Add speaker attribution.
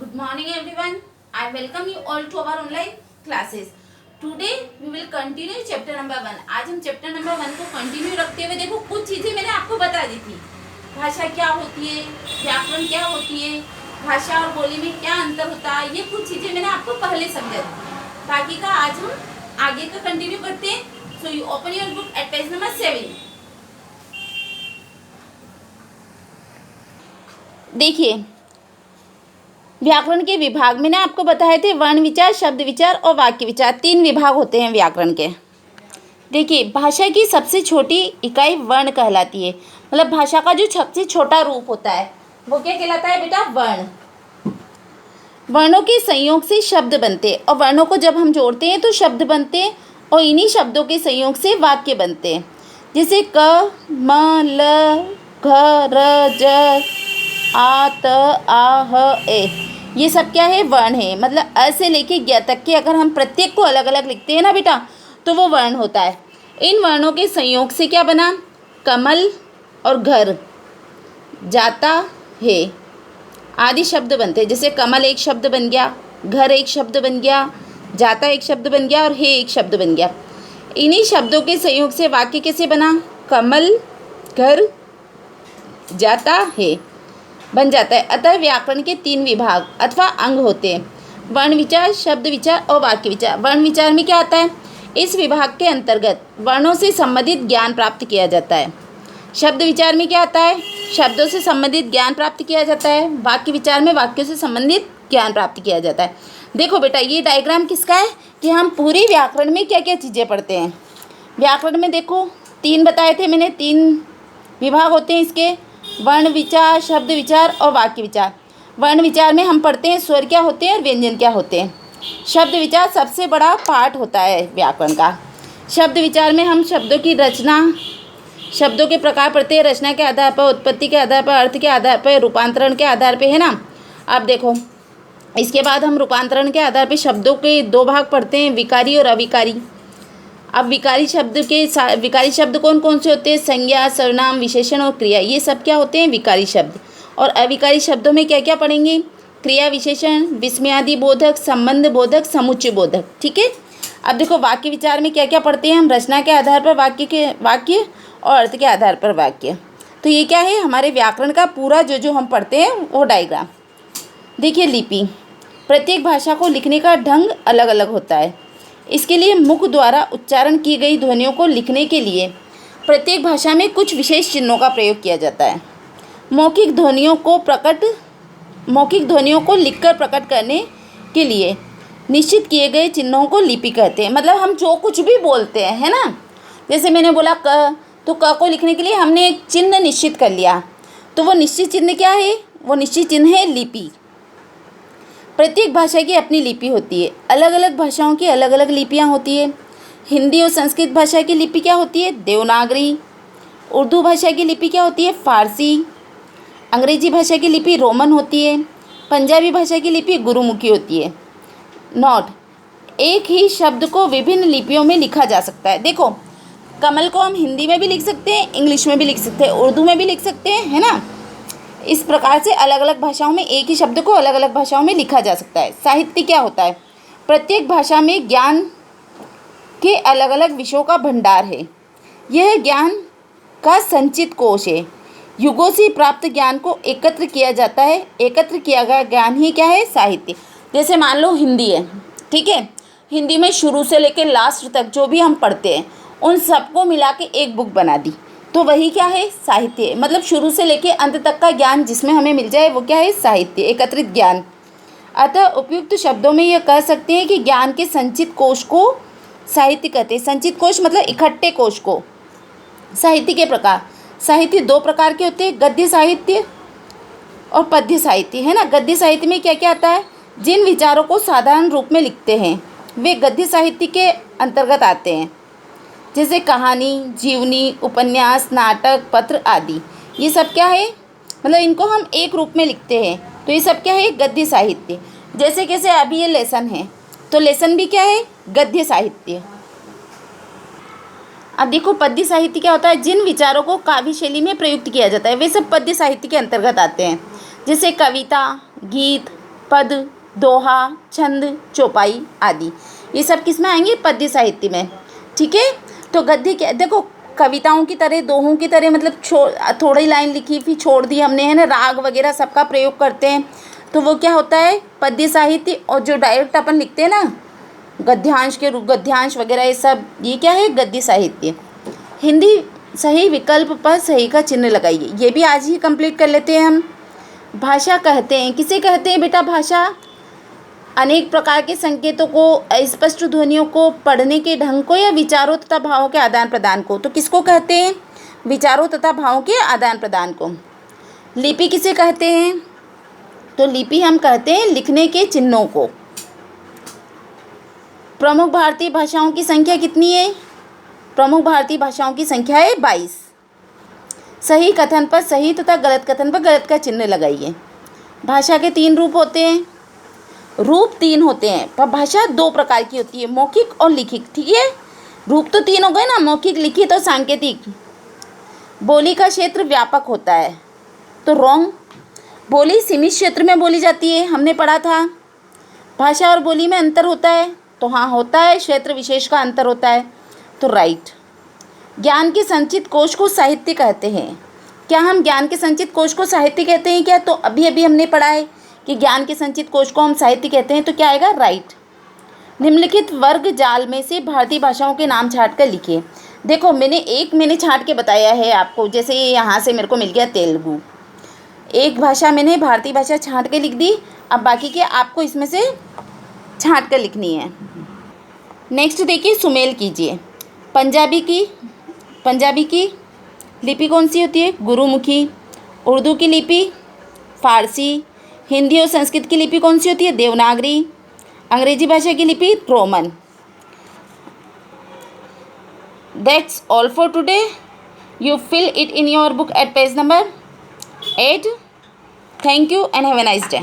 Speaker 1: Good morning everyone. I welcome you all to our online classes. Today we will continue chapter number 1. आज हम chapter number 1 को continue रखते हुए देखो कुछ चीजें मैंने आपको बता दी थी। भाषा क्या होती है, व्याकरण क्या होती है, भाषा और बोली में क्या अंतर होता है, ये कुछ चीजें मैंने आपको पहले समझा दी। बाकी का आज हम आगे का कंटिन्यू करते हैं। So you open your book at page number 7. देखिए व्याकरण के विभाग मैंने आपको बताए थे वर्ण विचार, शब्द विचार और वाक्य विचार, 3 विभाग होते हैं व्याकरण के। देखिए भाषा की सबसे छोटी इकाई वर्ण कहलाती है। मतलब भाषा का जो सबसे छोटा रूप होता है वो क्या कहलाता है बेटा? वर्ण। वर्णों के संयोग से शब्द बनते हैं और वर्णों को जब हम जोड़ते हैं तो शब्द बनते हैं और इन्हीं शब्दों के संयोग से वाक्य बनते हैं। जैसे क, म, ल, घ, र, ज, आ, त, आ, ह, ए, ये सब क्या है? वर्ण है। मतलब अ से लेके ज्ञ तक के अगर हम प्रत्येक को अलग अलग लिखते हैं ना बेटा तो वो वर्ण होता है। इन वर्णों के संयोग से क्या बना? कमल और घर, जाता है आदि शब्द बनते हैं। जैसे कमल एक शब्द बन गया, घर एक शब्द बन गया, जाता एक शब्द बन गया और है एक शब्द बन गया। इन्हीं शब्दों के संयोग से वाक्य कैसे बना? कमल, घर, जाता है बन जाता है। अतः व्याकरण के 3 विभाग अथवा अंग होते हैं, वर्ण विचार, शब्द विचार और वाक्य विचार। वर्ण विचार में क्या आता है? इस विभाग के अंतर्गत वर्णों से संबंधित ज्ञान प्राप्त किया जाता है। शब्द विचार में क्या आता है? शब्दों से संबंधित ज्ञान प्राप्त किया जाता है। वाक्य विचार में वाक्यों से संबंधित ज्ञान प्राप्त किया जाता है। देखो बेटा ये डायग्राम किसका है कि हम पूरी व्याकरण में क्या क्या चीज़ें पढ़ते हैं। व्याकरण में देखो 3 बताए थे मैंने, 3 विभाग होते हैं इसके, वर्ण विचार, शब्द विचार और वाक्य विचार। वर्ण विचार में हम पढ़ते हैं स्वर क्या होते हैं और व्यंजन क्या होते हैं। शब्द विचार सबसे बड़ा पार्ट होता है व्याकरण का। शब्द विचार में हम शब्दों की रचना, शब्दों के प्रकार पढ़ते हैं, रचना के आधार पर, उत्पत्ति के आधार पर, अर्थ के आधार पर, रूपांतरण के आधार पर, है ना। अब देखो इसके बाद हम रूपांतरण के आधार पर शब्दों के 2 भाग पढ़ते हैं, विकारी और अविकारी। अब विकारी शब्द कौन कौन से होते हैं? संज्ञा, सर्वनाम, विशेषण और क्रिया, ये सब क्या होते हैं? विकारी शब्द। और अविकारी शब्दों में क्या क्या पढ़ेंगे? क्रिया विशेषण, विस्मयादि बोधक, संबंध बोधक, समुच्चय बोधक। ठीक है। अब देखो वाक्य विचार में क्या क्या पढ़ते हैं हम? रचना के आधार पर वाक्य और अर्थ के आधार पर वाक्य। तो ये क्या है? हमारे व्याकरण का पूरा जो हम पढ़ते हैं वो डायग्राम। देखिए लिपि, प्रत्येक भाषा को लिखने का ढंग अलग अलग होता है। इसके लिए मुख द्वारा उच्चारण की गई ध्वनियों को लिखने के लिए प्रत्येक भाषा में कुछ विशेष चिन्हों का प्रयोग किया जाता है। मौखिक ध्वनियों को लिखकर प्रकट करने के लिए निश्चित किए गए चिन्हों को लिपि कहते हैं। मतलब हम जो कुछ भी बोलते हैं, है ना, जैसे मैंने बोला क, तो क को लिखने के लिए हमने एक चिन्ह निश्चित कर लिया, तो वो निश्चित चिन्ह क्या है? वो निश्चित चिन्ह है लिपि। प्रत्येक भाषा की अपनी लिपि होती है। अलग अलग भाषाओं की अलग अलग लिपियाँ होती है। हिंदी और संस्कृत भाषा की लिपि क्या होती है? देवनागरी। उर्दू भाषा की लिपि क्या होती है? फारसी। अंग्रेजी भाषा की लिपि रोमन होती है। पंजाबी भाषा की लिपि गुरुमुखी होती है। नोट, एक ही शब्द को विभिन्न लिपियों में लिखा जा सकता है। देखो कमल को हम हिंदी में भी लिख सकते हैं, इंग्लिश में भी लिख सकते हैं, उर्दू में भी लिख सकते हैं, है ना। इस प्रकार से अलग अलग भाषाओं में एक ही शब्द को अलग अलग भाषाओं में लिखा जा सकता है। साहित्य क्या होता है? प्रत्येक भाषा में ज्ञान के अलग अलग विषयों का भंडार है। यह ज्ञान का संचित कोश है। युगों से प्राप्त ज्ञान को एकत्र किया जाता है। एकत्र किया गया ज्ञान ही क्या है? साहित्य। जैसे मान लो हिंदी है, ठीक है, हिंदी में शुरू से लेकर लास्ट तक जो भी हम पढ़ते हैं उन सबको मिला के एक बुक बना दी, तो वही क्या है? साहित्य। मतलब शुरू से लेकर अंत तक का ज्ञान जिसमें हमें मिल जाए वो क्या है? साहित्य, एकत्रित ज्ञान। अतः उपयुक्त शब्दों में यह कह सकते हैं कि ज्ञान के संचित कोश को साहित्य कहते हैं। संचित कोश मतलब इकट्ठे कोश को। साहित्य के प्रकार, साहित्य 2 प्रकार के होते हैं, गद्य साहित्य और पद्य साहित्य, है ना। गद्य साहित्य में क्या क्या आता है? जिन विचारों को साधारण रूप में लिखते हैं वे गद्य साहित्य के अंतर्गत आते हैं। जैसे कहानी, जीवनी, उपन्यास, नाटक, पत्र आदि, ये सब क्या है? मतलब इनको हम एक रूप में लिखते हैं, तो ये सब क्या है? गद्य साहित्य। जैसे कैसे अभी ये लेसन है, तो लेसन भी क्या है? गद्य साहित्य। अब देखो पद्य साहित्य क्या होता है? जिन विचारों को काव्य शैली में प्रयुक्त किया जाता है वे सब पद्य साहित्य के अंतर्गत आते हैं। जैसे कविता, गीत, पद, दोहा, छंद, चौपाई आदि। ये सब किस में आएंगे? पद्य साहित्य में। ठीक है। तो गद्य क्या, देखो कविताओं की तरह, दोहों की तरह, मतलब थोड़ी लाइन लिखी फिर छोड़ दी हमने, है ना, राग वगैरह सबका प्रयोग करते हैं, तो वो क्या होता है? पद्य साहित्य। और जो डायरेक्ट अपन लिखते हैं ना गद्यांश के रूप, गद्यांश वगैरह, ये सब ये क्या है? गद्य साहित्य। हिंदी सही विकल्प पर सही का चिन्ह लगाइए। ये भी आज ही कंप्लीट कर लेते हैं हम। भाषा कहते हैं, किसे कहते हैं बेटा भाषा? अनेक प्रकार के संकेतों को, स्पष्ट ध्वनियों को, पढ़ने के ढंग को या विचारों तथा भावों के आदान प्रदान को। तो किसको कहते हैं? विचारों तथा भावों के आदान प्रदान को। लिपि किसे कहते हैं? तो लिपि हम कहते हैं लिखने के चिन्हों को। प्रमुख भारतीय भाषाओं की संख्या कितनी है? प्रमुख भारतीय भाषाओं की संख्या है 22। सही कथन पर सही तथा गलत कथन पर गलत का चिन्ह लगाइए। भाषा के 3 रूप होते हैं। रूप 3 होते हैं, पर भाषा 2 प्रकार की होती है, मौखिक और लिखित। ठीक है, रूप तो 3 हो गए ना, मौखिक, लिखित और सांकेतिक। बोली का क्षेत्र व्यापक होता है, तो रॉन्ग। बोली सीमित क्षेत्र में बोली जाती है, हमने पढ़ा था। भाषा और बोली में अंतर होता है, तो हाँ होता है, क्षेत्र विशेष का अंतर होता है, तो राइट। ज्ञान के संचित कोश को साहित्य कहते हैं। क्या हम ज्ञान के संचित कोश को साहित्य कहते हैं क्या? तो अभी अभी हमने पढ़ा है कि ज्ञान के संचित कोश को हम साहित्य कहते हैं, तो क्या आएगा? राइट। निम्नलिखित वर्ग जाल में से भारतीय भाषाओं के नाम छाट कर लिखिए। देखो मैंने छाट के बताया है आपको, जैसे यहाँ से मेरे को मिल गया तेलुगु, एक भाषा मैंने भारतीय भाषा छाट के लिख दी। अब बाकी के आपको इसमें से छाट कर लिखनी है। नेक्स्ट देखिए, सुमेल कीजिए। पंजाबी की लिपि कौन सी होती है? गुरुमुखी। उर्दू की लिपि फारसी। हिंदी और संस्कृत की लिपि कौन सी होती है? देवनागरी। अंग्रेजी भाषा की लिपि Roman. That's all for today. You fill it in your book at page number 8. Thank you and have a nice day.